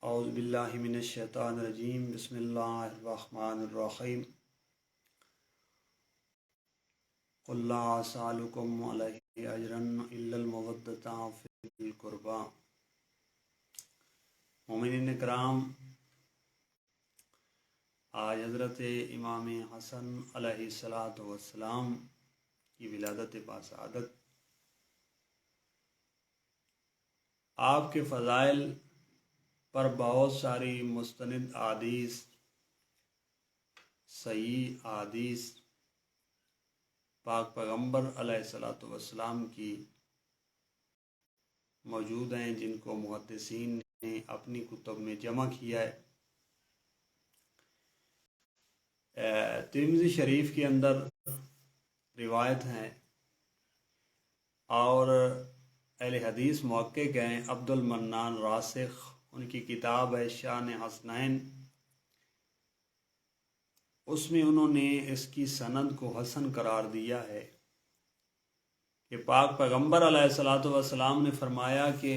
اعوذ باللہ من الشیطان الرجیم بسم اللہ الرحمن الرحیم قل لا اسألکم علیہ اجرا الا المودۃ فی القربى۔ مومنین کرام، آج حضرت امام حسن علیہ السلام کی ولادت باسعادت، آپ کے فضائل پر بہت ساری مستند احادیث، صحیح احادیث پاک پیغمبر علیہ السلام کی موجود ہیں، جن کو محدثین نے اپنی کتب میں جمع کیا ہے۔ ترمذی شریف کے اندر روایت ہیں اور اہل حدیث محقق ہیں عبد المنان راسخ، ان کی کتاب ہے شان حسنین، اس میں انہوں نے اس کی سند کو حسن قرار دیا ہے کہ پاک پیغمبر علیہ السلام نے فرمایا کہ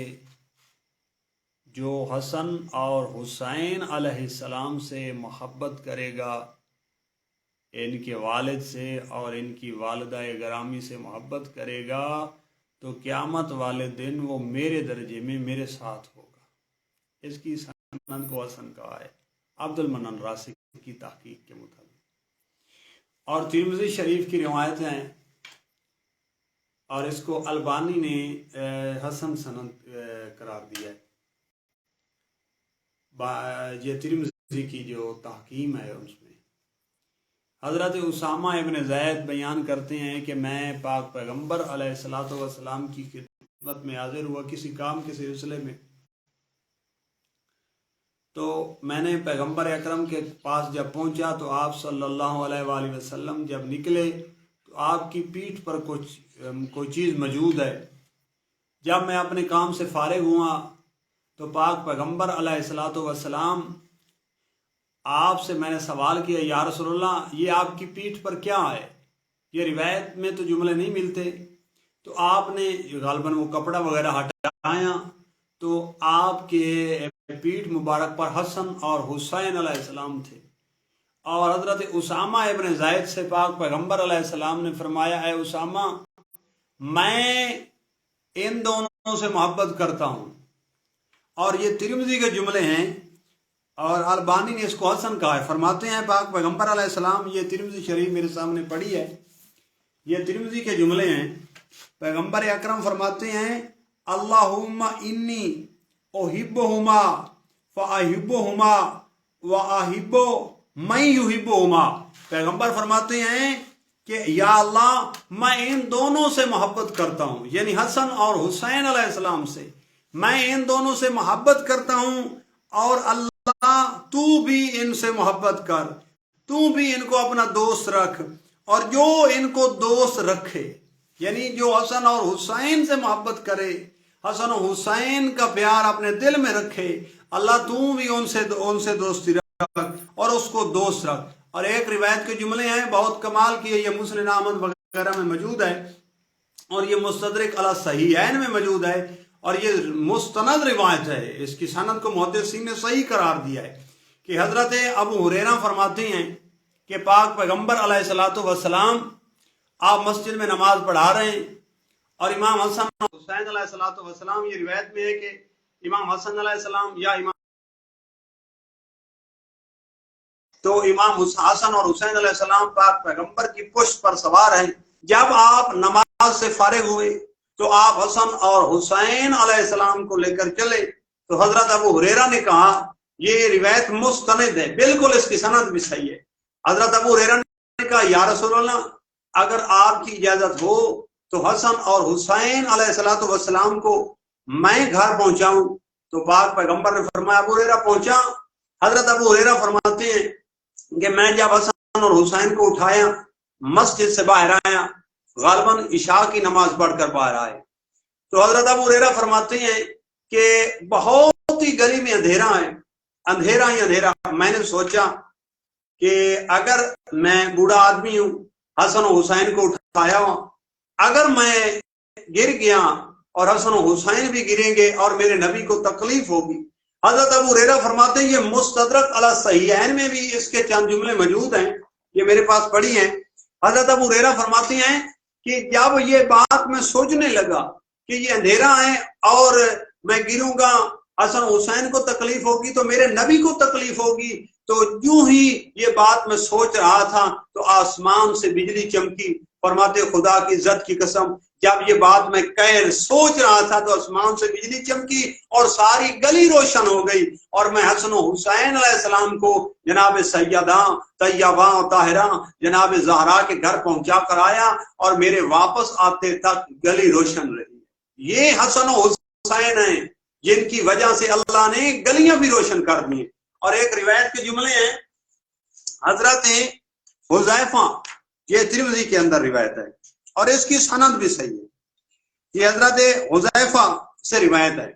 جو حسن اور حسین علیہ السلام سے محبت کرے گا، ان کے والد سے اور ان کی والدہ گرامی سے محبت کرے گا، تو قیامت والے دن وہ میرے درجے میں میرے ساتھ ہوگا۔ اس کی سند کو حسن کہا ہے عبد المنان راسخ کی تحقیق کے مطابق۔ اور ترمذی شریف کی روایت ہیں اور اس کو البانی نے حسن سند قرار دیا ہے۔ یہ ترمذی کی جو تحکیم ہے اس میں حضرت اسامہ ابن زید بیان کرتے ہیں کہ میں پاک پیغمبر علیہ السلام کی خدمت میں حاضر ہوا کسی کام کے سلسلے میں، تو میں نے پیغمبر اکرم کے پاس جب پہنچا تو آپ صلی اللہ علیہ وآلہ وسلم جب نکلے تو آپ کی پیٹھ پر کوئی چیز موجود ہے۔ جب میں اپنے کام سے فارغ ہوا تو پاک پیغمبر علیہ السلام آپ سے میں نے سوال کیا، یا رسول اللہ یہ آپ کی پیٹھ پر کیا ہے؟ یہ روایت میں تو جملے نہیں ملتے۔ تو آپ نے غالباً وہ کپڑا وغیرہ ہٹایا تو آپ کے پیٹھ مبارک پر حسن اور حسین علیہ السلام تھے۔ اور حضرت اسامہ ابن زید سے پاک پیغمبر علیہ السلام نے فرمایا، اے اسامہ میں ان دونوں سے محبت کرتا ہوں۔ اور یہ ترمذی کے جملے ہیں اور البانی نے اس کو حسن کہا ہے۔ فرماتے ہیں پاک پیغمبر علیہ السلام، یہ ترمذی شریف میرے سامنے پڑھی ہے، یہ ترمذی کے جملے ہیں۔ پیغمبر اکرم فرماتے ہیں، اللہم انی احبہما فاحبہما واحب من یحبہما۔ پیغمبر فرماتے ہیں کہ یا اللہ میں ان دونوں سے محبت کرتا ہوں، یعنی حسن اور حسین علیہ السلام سے میں ان دونوں سے محبت کرتا ہوں، اور اللہ تو بھی ان سے محبت کر، تو بھی ان کو اپنا دوست رکھ، اور جو ان کو دوست رکھے، یعنی جو حسن اور حسین سے محبت کرے، حسن و حسین کا پیار اپنے دل میں رکھے، اللہ تو بھی ان سے دوستی رکھ اور اس کو دوست رکھ۔ اور ایک روایت کے جملے ہیں بہت کمال کی ہے، یہ مسند احمد وغیرہ میں موجود ہے اور یہ مستدرک علی صحیحین میں موجود ہے، اور یہ مستند روایت ہے، اس کی سند کو محدثین نے صحیح قرار دیا ہے کہ حضرت ابو ہریرہ فرماتے ہیں کہ پاک پیغمبر علیہ السلام آپ مسجد میں نماز پڑھا رہے ہیں اور امام حسن اور حسین علیہ السلام، یہ روایت میں ہے کہ امام حسن علیہ السلام یا امام حسن اور حسین علیہ السلام پاک پیغمبر کی پشت پر سوار ہیں۔ جب آپ نماز سے فارغ ہوئے تو آپ حسن اور حسین علیہ السلام کو لے کر چلے، تو حضرت ابو ہریرہ نے کہا یہ روایت مستند ہے، بالکل اس کی سند بھی صحیح ہے۔ حضرت ابو ہریرہ نے کہا یا رسول اللہ اگر آپ کی اجازت ہو تو حسن اور حسین علیہ السلام کو میں گھر پہنچاؤں؟ تو پاک پیغمبر نے فرمایا ابو ہریرہ پہنچا۔ حضرت ابو ہریرہ فرماتے ہیں کہ میں جب حسن اور حسین کو اٹھایا مسجد سے باہر آیا، غالباً عشاء کی نماز پڑھ کر باہر آئے، تو حضرت ابو ہریرہ فرماتے ہیں کہ بہت ہی گلی میں اندھیرا ہے، اندھیرا ہی اندھیرا۔ میں نے سوچا کہ اگر میں بوڑھا آدمی ہوں، حسن و حسین کو اٹھایا ہوں، اگر میں گر گیا اور حسن و حسین بھی گریں گے اور میرے نبی کو تکلیف ہوگی، حضرت ابو ہریرہ فرماتے ہیں، یہ مستدرک علی صحیحین میں بھی اس کے چند جملے موجود ہیں، یہ میرے پاس پڑھی ہیں۔ حضرت ابو ہریرہ فرماتے ہیں کہ جب یہ بات میں سوچنے لگا کہ یہ اندھیرا ہے اور میں گروں گا، حسن حسین کو تکلیف ہوگی تو میرے نبی کو تکلیف ہوگی، تو یوں ہی یہ بات میں سوچ رہا تھا تو آسمان سے بجلی چمکی۔ فرماتے خدا کی عزت کی قسم، جب یہ بات میں سوچ رہا تھا تو آسمان سے بجلی چمکی اور ساری گلی روشن ہو گئی، اور میں حسن و حسین علیہ السلام کو جناب سیدہ طیبہ طاہرہ جناب زہرا کے گھر پہنچا کر آیا، اور میرے واپس آتے تک گلی روشن رہی۔ یہ حسن و حسین ہیں جن کی وجہ سے اللہ نے گلیاں بھی روشن کر دی۔ اور ایک روایت کے جملے ہیں حضرت حذیفہ، یہ ترمذی کے اندر روایت ہے اور اس کی سند بھی صحیح ہے، یہ حضرت حذیفہ سے روایت ہے۔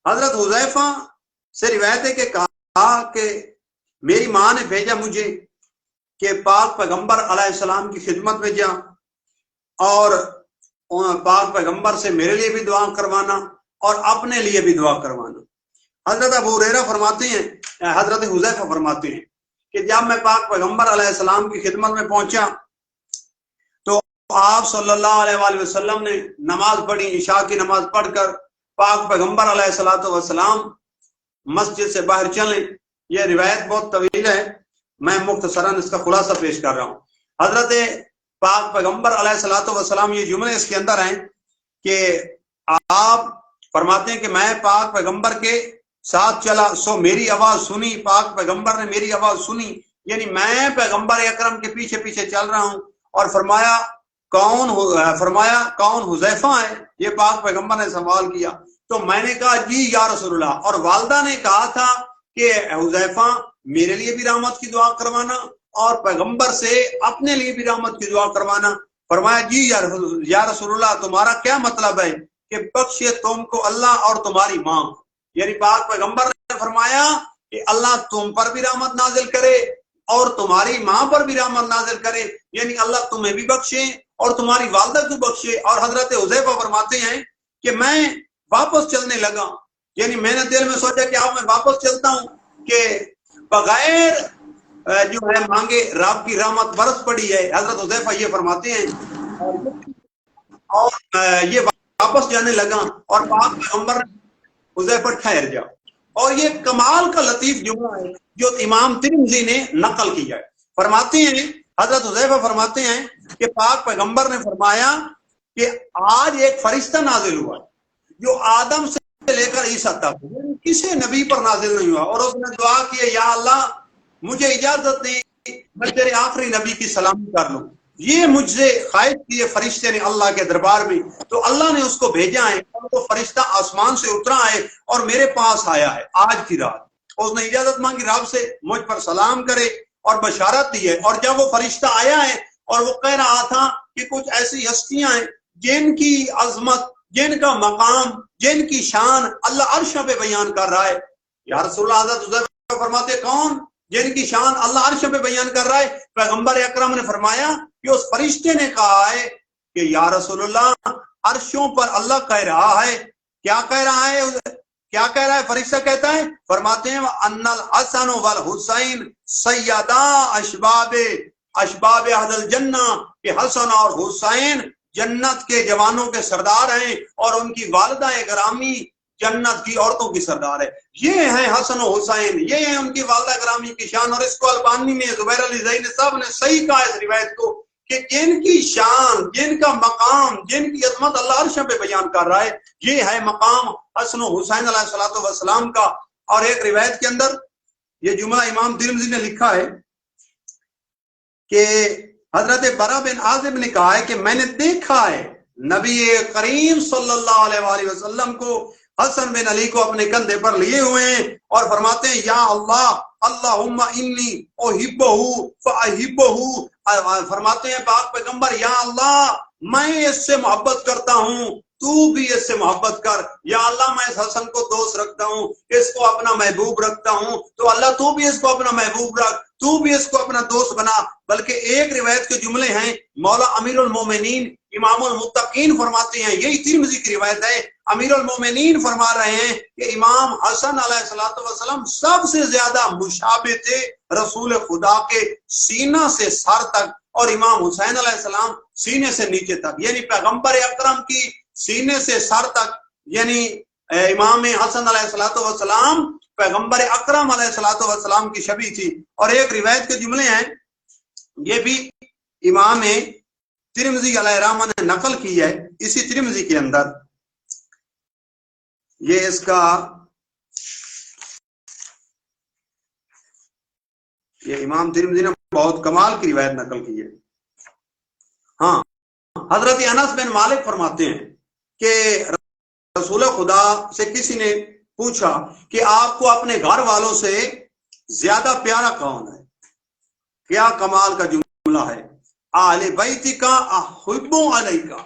حضرت حذیفہ سے روایت ہے کہ کہا کہ میری ماں نے بھیجا مجھے کہ پاک پیغمبر علیہ السلام کی خدمت میں جا اور پاک پیغمبر سے میرے لیے بھی دعا کروانا اور اپنے لیے بھی دعا کروانا۔ حضرت ابو ہریرہ فرماتے ہیں، حضرت حذیفہ فرماتے ہیں کہ جب میں پاک پیغمبر علیہ السلام کی خدمت میں پہنچا تو آپ صلی اللہ علیہ وآلہ وسلم نے نماز پڑھی، عشاء کی نماز پڑھ کر پاک پیغمبر علیہ السلام مسجد سے باہر چلیں۔ یہ روایت بہت طویل ہے، میں مختصراً اس کا خلاصہ پیش کر رہا ہوں۔ حضرت پاک پیغمبر علیہ السلام یہ جملے اس کے اندر ہیں کہ آپ فرماتے ہیں کہ میں پاک پیغمبر کے ساتھ چلا سو میری آواز سنی، پاک پیغمبر نے میری آواز سنی، یعنی میں پیغمبر اکرم کے پیچھے پیچھے چل رہا ہوں، اور فرمایا کون حذیفہ ہے؟ یہ پاک پیغمبر نے سوال کیا تو میں نے کہا جی یا رسول اللہ، اور والدہ نے کہا تھا کہ حذیفہ میرے لیے بھی رحمت کی دعا کروانا اور پیغمبر سے اپنے لیے بھی رحمت کی دعا کروانا۔ فرمایا جی یا رسول اللہ، تمہارا کیا مطلب ہے کہ بخشے تم کو اللہ اور تمہاری ماں، یعنی پاک پیغمبر نے فرمایا کہ اللہ تم پر بھی رحمت نازل کرے اور تمہاری ماں پر بھی رحمت نازل کرے، یعنی اللہ تمہیں بھی بخشے اور تمہاری والدہ کو بخشے۔ اور حضرت حذیفہ فرماتے ہیں کہ میں واپس چلنے لگا، یعنی میں نے دل میں سوچا کہ اب میں واپس چلتا ہوں کہ بغیر جو ہے مانگے رب کی رحمت برس پڑی ہے۔ حضرت حذیفہ یہ فرماتے ہیں اور یہ واپس جانے لگا اور پاک پیغمبر حذیفہ ٹھہر جا، اور یہ کمال کا لطیف جملہ ہے جو امام ترمذی نے نقل کیا ہے۔ فرماتے ہیں حضرت حذیفہ فرماتے ہیں کہ پاک پیغمبر نے فرمایا کہ آج ایک فرشتہ نازل ہوا جو آدم سے لے کر عیسیٰ تک کسی نبی پر نازل نہیں ہوا، اور اس نے دعا کی یا اللہ مجھے اجازت دے میں تیرے آخری نبی کی سلامی کر لوں۔ یہ مجھ سے خواہش کیے فرشتے نے اللہ کے دربار میں، تو اللہ نے اس کو بھیجا ہے اور وہ فرشتہ آسمان سے اترا ہے اور میرے پاس آیا ہے آج کی رات۔ اس نے اجازت مانگی رب سے مجھ پر سلام کرے اور بشارت دی ہے، اور جب وہ فرشتہ آیا ہے اور وہ کہہ رہا تھا کہ کچھ ایسی ہستیاں ہیں جن کی عظمت، جن کا مقام، جن کی شان اللہ عرش پہ بیان کر رہا ہے۔ یا رسول اللہ، حضرت حذیفہ فرماتے کون جن کی شان اللہ عرش پہ بیان کر رہا ہے؟ پیغمبر اکرم نے فرمایا کہ اس فرشتے نے کہا ہے کہ یا رسول اللہ عرشوں پر اللہ کہہ رہا ہے۔ کیا کہہ رہا ہے؟ کیا کہہ رہا ہے؟ فرشتہ کہتا ہے، فرماتے ہیں ان الحسن والحسین سیدا اشباب اہل الجنہ، کہ حسن اور حسین جنت کے جوانوں کے سردار ہیں اور ان کی والدہ گرامی جنت کی عورتوں کی سردار ہے۔ یہ ہیں حسن و حسین، یہ ہیں ان کی والدہ گرامی کی شان۔ اور اس کو البانی نے، زبیر علی زئی نے، صاحب نے صحیح کہا اس روایت کو کہ جن کی شان، جن کا مقام، جن کی عظمت اللہ عرش پہ بیان کر رہا ہے، یہ ہے مقام حسن و حسین علیہ السلام کا۔ اور ایک روایت کے اندر یہ جملہ امام ترمذی نے لکھا ہے کہ حضرت برا بن عازب نے کہا ہے کہ میں نے دیکھا ہے نبی کریم صلی اللہ علیہ وآلہ وسلم کو حسن بن علی کو اپنے کندھے پر لیے ہوئے ہیں اور فرماتے ہیں یا اللہ اللہم انی احبہ فاحبہ، فرماتے ہیں پاک پیغمبر یا اللہ میں اس سے محبت کرتا ہوں تو بھی اس سے محبت کر. یا اللہ میں اس حسن کو دوست رکھتا ہوں, اس کو اپنا محبوب رکھتا ہوں, تو اللہ تو بھی اس کو اپنا محبوب رکھ, تو بھی اس کو اپنا دوست بنا. بلکہ ایک روایت کے جملے ہیں, مولا امیر المومنین امام المتقین فرماتے ہیں, یہی ترمذی کی روایت ہے, امیر المومنین فرما رہے ہیں کہ امام حسن علیہ السلام سب سے زیادہ مشابہ تھے رسول خدا کے سینہ سے سر تک, اور امام حسین علیہ السلام سینے سے نیچے تک, یعنی پیغمبر اکرم کی سینے سے سر تک, یعنی امام حسن علیہ السلام پیغمبر اکرم علیہ السلام کی شبیہ تھی. اور ایک روایت کے جملے ہیں, یہ بھی امام ترمذی علیہ رحمہ نے نقل کی ہے, اسی ترمذی کے اندر یہ اس کا یہ امام ترمذی نے بہت کمال کی روایت نقل کی ہے. ہاں, حضرت انس بن مالک فرماتے ہیں کہ رسول خدا سے کسی نے پوچھا کہ آپ کو اپنے گھر والوں سے زیادہ پیارا کون ہے؟ کیا کمال کا جملہ ہے, اہل بیت کا احب علیکا,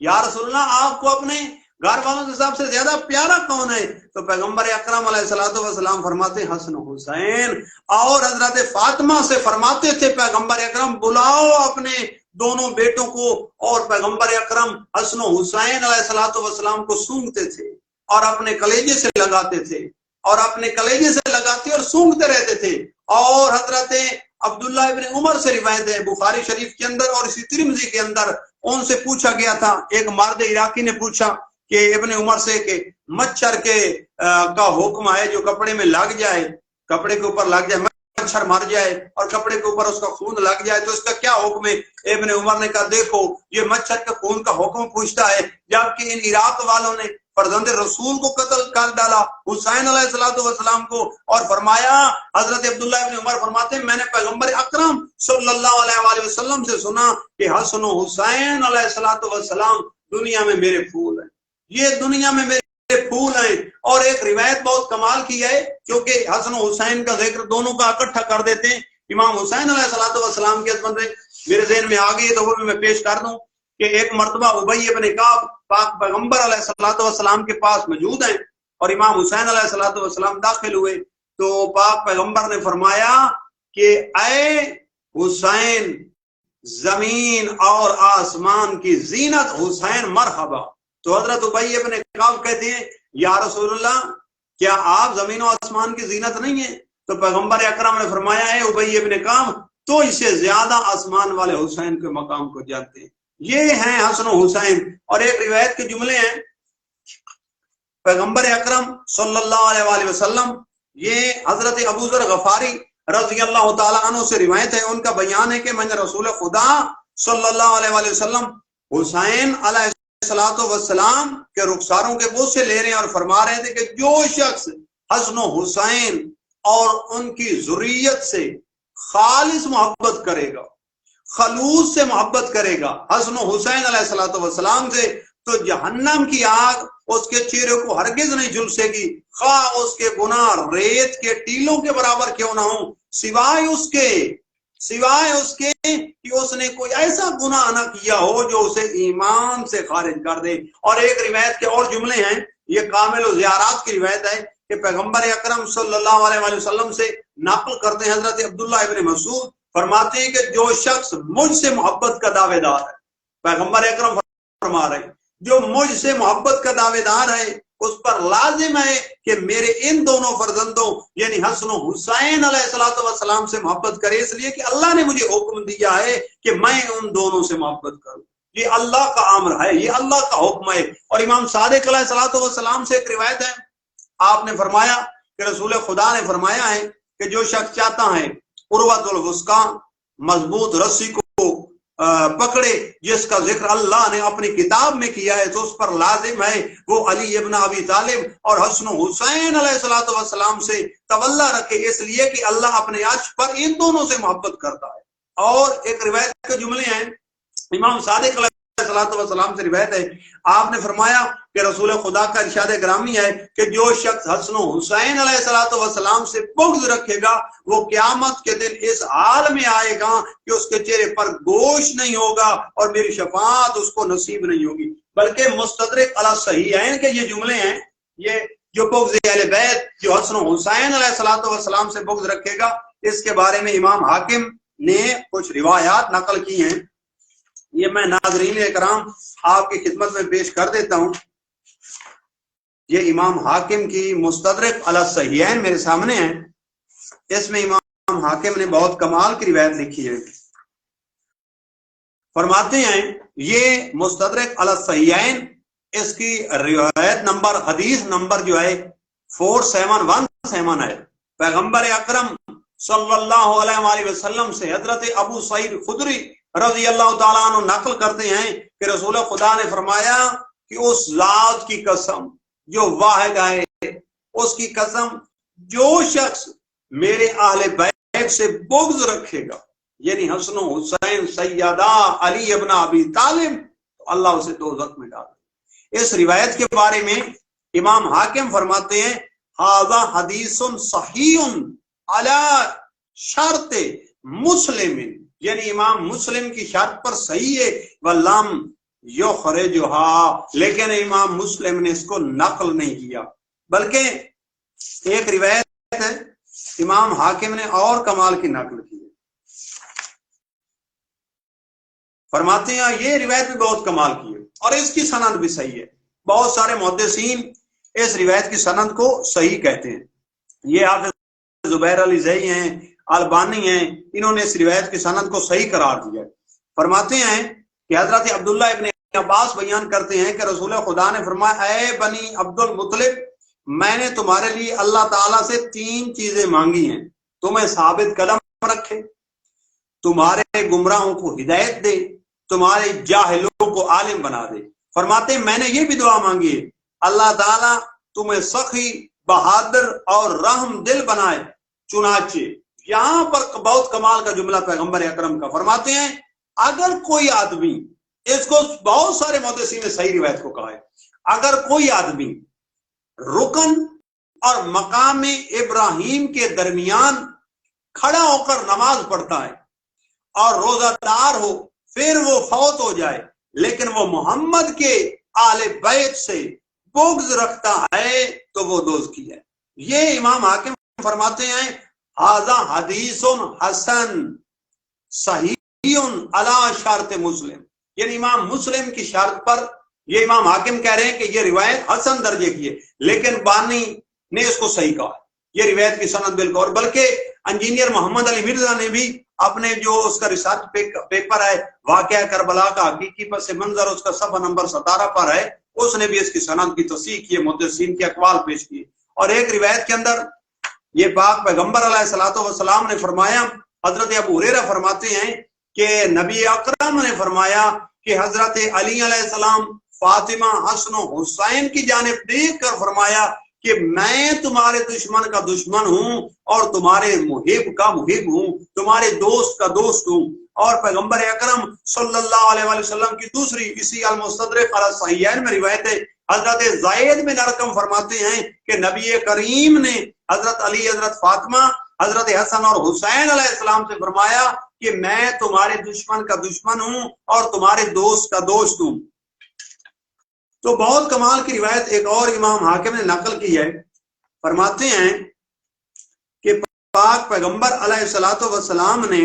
یا رسول اللہ آپ کو اپنے گھر والوں سے سب سے زیادہ پیارا کون ہے؟ تو پیغمبر اکرم علیہ السلام فرماتے حسن حسین. اور حضرت فاطمہ سے فرماتے تھے پیغمبر اکرم بلاؤ اپنے دونوں بیٹوں کو, اور پیغمبر اکرم حسن حسین علیہ السلام کو سونگتے تھے اور اپنے کلیجے سے لگاتے تھے, اور اپنے کلیجے سے لگاتے اور سونگتے رہتے تھے. اور حضرت عبداللہ ابن عمر سے روایت ہے بخاری شریف کے اندر اور اسی ترمذی کے اندر, ان سے پوچھا گیا تھا, ایک مرد عراقی نے پوچھا کہ ابن عمر سے کہ مچھر کے کا حکم ہے جو کپڑے میں لگ جائے, کپڑے کے اوپر لگ جائے, مچھر مر جائے اور کپڑے کے اوپر اس کا خون لگ جائے تو اس کا کیا حکم ہے؟ ابن عمر نے کہا دیکھو یہ مچھر کے خون کا حکم پوچھتا ہے, جبکہ ان عراق والوں نے فرزند رسول کو قتل کر ڈالا, حسین علیہ السلام کو, اور فرمایا حضرت عبداللہ ابن عمر فرماتے ہیں میں نے پیغمبر اکرم صلی اللہ علیہ وسلم سے سنا کہ حسن و حسین علیہ السلام دنیا میں میرے پھول ہیں, یہ دنیا میں میرے پھول ہیں. اور ایک روایت بہت کمال کی ہے, کیونکہ حسن و حسین کا ذکر دونوں کا اکٹھا کر دیتے ہیں. امام حسین علیہ السلام کے عظمت میرے ذہن میں آ گئی ہے تو وہ بھی میں پیش کر دوں کہ ایک مرتبہ ابی ابن کعب پاک پیغمبر علیہ السلام کے پاس موجود ہیں, اور امام حسین علیہ السلام داخل ہوئے تو پاک پیغمبر نے فرمایا کہ اے حسین, زمین اور آسمان کی زینت حسین مرحبا. تو حضرت ابی ابن کعب کہتے ہیں یا رسول اللہ کیا آپ زمین و آسمان کی زینت نہیں ہیں؟ تو پیغمبر اکرم نے فرمایا ہے ابی ابن کعب تو اس سے زیادہ آسمان والے حسین کے مقام کو جانتے ہیں, یہ ہیں حسن و حسین. اور ایک روایت کے جملے ہیں پیغمبر اکرم صلی اللہ علیہ وسلم, یہ حضرت ابو ذر غفاری رضی اللہ تعالیٰ عنہ سے روایت ہے, ان کا بیان ہے کہ میں نے رسول خدا صلی اللہ علیہ وسلم حسین علیہ السلام کے رخساروں کے بوسے لے رہے ہیں اور فرما رہے تھے کہ جو شخص حسن و حسین اور ان کی ذریت سے خالص محبت کرے گا, خلوص سے محبت کرے گا حسن و حسین علیہ السلام سے, تو جہنم کی آگ اس کے چہرے کو ہرگز نہیں جھلسے گی, خواہ اس کے گناہ ریت کے ٹیلوں کے برابر کیوں نہ ہوں, سوائے اس کے کہ اس نے کوئی ایسا گناہ نہ کیا ہو جو اسے ایمان سے خارج کر دے. اور ایک روایت کے اور جملے ہیں, یہ کامل و زیارات کی روایت ہے کہ پیغمبر اکرم صلی اللہ علیہ وسلم سے نقل کرتے ہیں حضرت عبداللہ ابن مسعود فرماتے ہیں کہ جو شخص مجھ سے محبت کا دعوے دار ہے, پیغمبر اکرم فرما رہے ہیں جو مجھ سے محبت کا دعوے دار ہے اس پر لازم ہے کہ میرے ان دونوں فرزندوں یعنی حسن و حسین علیہ السلام سے محبت کرے, اس لیے کہ اللہ نے مجھے حکم دیا ہے کہ میں ان دونوں سے محبت کروں. یہ اللہ کا امر ہے, یہ اللہ کا حکم ہے. اور امام صادق علیہ السلام سے ایک روایت ہے, آپ نے فرمایا کہ رسول خدا نے فرمایا ہے کہ جو شخص چاہتا ہے عروۃ الوثقی مضبوط رسی کو پکڑے جس کا ذکر اللہ نے اپنی کتاب میں کیا ہے, تو اس پر لازم ہے وہ علی ابن ابی طالب اور حسن و حسین علیہ السلام سے تولا رکھے, اس لیے کہ اللہ اپنے عرش پر ان دونوں سے محبت کرتا ہے. اور ایک روایت کے جملے ہیں امام صادق علیہ السلام سے روایت ہے, آپ نے فرمایا کہ رسول خدا کا ارشاد گرامی ہے کہ جو شخص حسن و حسین علیہ السلام سے بغض رکھے گا وہ قیامت کے دن اس حال میں آئے گا کہ اس کے چہرے پر گوشت نہیں ہوگا اور میری شفاعت اس کو نصیب نہیں ہوگی. بلکہ مستدرک علی صحیحین کے یہ جملے ہیں، یہ جو بغض اہل بیت، جو حسن و حسین علیہ الصلوۃ والسلام سے بغض رکھے گا، اس کے بارے میں امام حاکم نے کچھ روایات نقل کی ہیں، یہ میں ناظرین اکرام آپ کی خدمت میں پیش کر دیتا ہوں۔ یہ امام حاکم کی مستدرک علی صحیحین میرے سامنے ہیں، اس میں امام حاکم نے بہت کمال کی روایت لکھی ہے۔ فرماتے ہیں یہ مستدرک علی صحیحین، اس کی روایت نمبر، حدیث نمبر جو ہے 4717 ہے۔ پیغمبر اکرم صلی اللہ علیہ وآلہ وسلم سے حضرت ابو سعید خدری رضی اللہ تعالیٰ عنہ نقل کرتے ہیں کہ رسول خدا نے فرمایا کہ اس ذات کی قسم جو واحد ہے، اس کی قسم، جو شخص میرے اہل بیت سے بغض رکھے گا، یعنی حسن و حسین سیدہ علی ابن ابی طالب، تو اللہ اسے دوزخ میں ڈال دے۔ اس روایت کے بارے میں امام حاکم فرماتے ہیں ھذا حدیث صحیح علی شرط مسلم، یعنی امام مسلم کی شرط پر صحیح ہے، ولم یخرجھا، لیکن امام مسلم نے اس کو نقل نہیں کیا۔ بلکہ ایک روایت ہے امام حاکم نے اور کمال کی نقل کی ہے، فرماتے ہیں یہ روایت بھی بہت کمال کی ہے اور اس کی سند بھی صحیح ہے۔ بہت سارے محدثین اس روایت کی سند کو صحیح کہتے ہیں، یہ حافظ زبیر علی زئی ہیں، البانی ہیں، انہوں نے اس روایت کی سند کو صحیح قرار دیا ہے۔ فرماتے ہیں کہ حضرت عبداللہ ابن عباس بیان کرتے ہیں کہ رسول خدا نے فرمایا اے بنی عبد المطلب، میں نے تمہارے لیے اللہ تعالیٰ سے 3 چیزیں مانگی ہیں، تمہیں ثابت قدم رکھے، تمہارے گمراہوں کو ہدایت دے، تمہارے جاہلوں کو عالم بنا دے۔ فرماتے ہیں میں نے یہ بھی دعا مانگی ہے، اللہ تعالیٰ تمہیں سخی، بہادر اور رحم دل بنائے۔ چنانچہ یہاں پر بہت کمال کا جملہ پیغمبر اکرم کا، فرماتے ہیں اگر کوئی آدمی، اس کو بہت سارے محدثین نے صحیح روایت کو کہا ہے، اگر کوئی آدمی رکن اور مقام ابراہیم کے درمیان کھڑا ہو کر نماز پڑھتا ہے اور روزہ دار ہو، پھر وہ فوت ہو جائے لیکن وہ محمد کے آل بیت سے بغض رکھتا ہے تو وہ دوزخی ہے۔ یہ امام حاکم فرماتے ہیں ھذا حدیث حسن صحیح علی شرط مسلم، یعنی امام مسلم کی شرط پر یہ امام حاکم کہہ رہے ہیں کہ یہ روایت حسن درجے کی ہے، لیکن بانی نے اس کو صحیح کہا، یہ روایت کی سند بالکل۔ اور بلکہ انجینئر محمد علی مرزا نے بھی اپنے جو اس کا ریسرچ پیپر ہے واقعہ کربلا کا حقیقی پس منظر، اس کا صفحہ نمبر 17 پر ہے، اس نے بھی اس کی سند کی تصحیح کی ہے، محدثین کے اقوال پیش کیے۔ اور ایک روایت کے اندر یہ پاک پیغمبر علیہ الصلوۃ والسلام نے فرمایا، حضرت ابو ہریرہ فرماتے ہیں کہ نبی اکرم نے فرمایا کہ حضرت علی علیہ السلام فاطمہ، حسن و حسین کی جانب دیکھ کر فرمایا کہ میں تمہارے دشمن کا دشمن ہوں اور تمہارے محب کا محب ہوں، تمہارے دوست کا دوست ہوں۔ اور پیغمبر اکرم صلی اللہ علیہ وآلہ وسلم کی دوسری اسی المستدرک علی صحیحین میں روایت ہے، حضرت زید بن ارقم فرماتے ہیں کہ نبی کریم نے حضرت علی، حضرت فاطمہ، حضرت حسن اور حسین علیہ السلام سے فرمایا کہ میں تمہارے دشمن کا دشمن ہوں اور تمہارے دوست کا دوست ہوں۔ تو بہت کمال کی روایت ایک اور امام حاکم نے نقل کی ہے، فرماتے ہیں کہ پاک پیغمبر علیہ الصلوۃ والسلام نے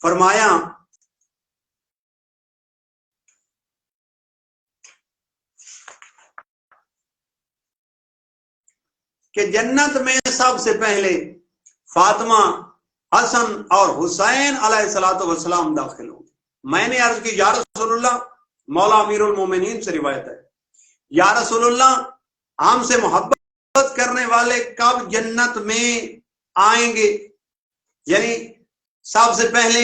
فرمایا کہ جنت میں سب سے پہلے فاطمہ، حسن اور حسین علیہ الصلوۃ والسلام داخل ہوں۔ میں نے عرض کی یا رسول اللہ، مولا امیر المومنین سے روایت ہے، یا رسول اللہ ہم سے محبت کرنے والے کب جنت میں آئیں گے؟ یعنی سب سے پہلے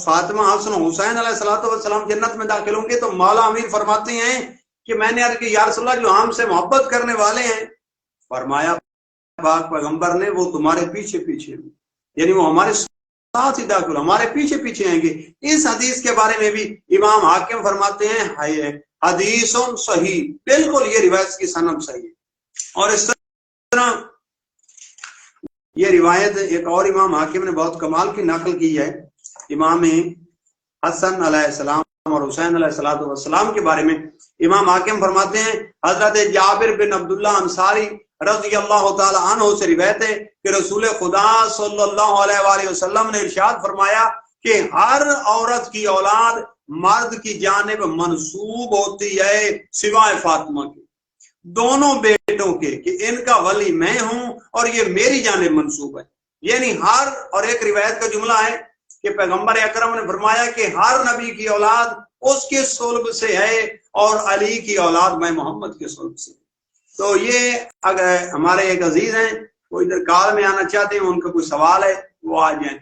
فاطمہ، حسن و حسین علیہ الصلوۃ والسلام جنت میں داخل ہوں گے۔ تو مولا امیر فرماتے ہیں کہ میں نے عرض کی یا رسول اللہ جو ہم سے محبت کرنے والے ہیں، فرمایا پاک پیغمبر نے وہ تمہارے پیچھے پیچھے، یعنی وہ ہمارے ساتھ ہی داخل، ہمارے پیچھے پیچھے آئیں گے۔ اس حدیث کے بارے میں بھی امام حاکم فرماتے ہیں حدیث صحیح، بالکل یہ روایت کی سند صحیح ہے۔ اور اس طرح یہ روایت ایک اور امام حاکم نے بہت کمال کی نقل کی ہے، امام حسن علیہ السلام اور حسین علیہ الصلوۃ والسلام کے بارے میں امام حاکم فرماتے ہیں حضرت جابر بن عبداللہ انصاری رضی اللہ تعالی عنہ سے روایت ہے کہ رسول خدا صلی اللہ علیہ وآلہ وسلم نے ارشاد فرمایا کہ ہر عورت کی اولاد مرد کی جانب منسوب ہوتی ہے سوائے فاطمہ کے، دونوں بیٹوں کے، کہ ان کا ولی میں ہوں اور یہ میری جانب منسوب ہے۔ یعنی ہر، اور ایک روایت کا جملہ ہے کہ پیغمبر اکرم نے فرمایا کہ ہر نبی کی اولاد اس کے صلب سے ہے اور علی کی اولاد میں محمد کے صلب سے۔ تو یہ اگر ہمارے ایک عزیز ہیں وہ ادھر کال میں آنا چاہتے ہیں، ان کا کوئی سوال ہے وہ آ جائیں۔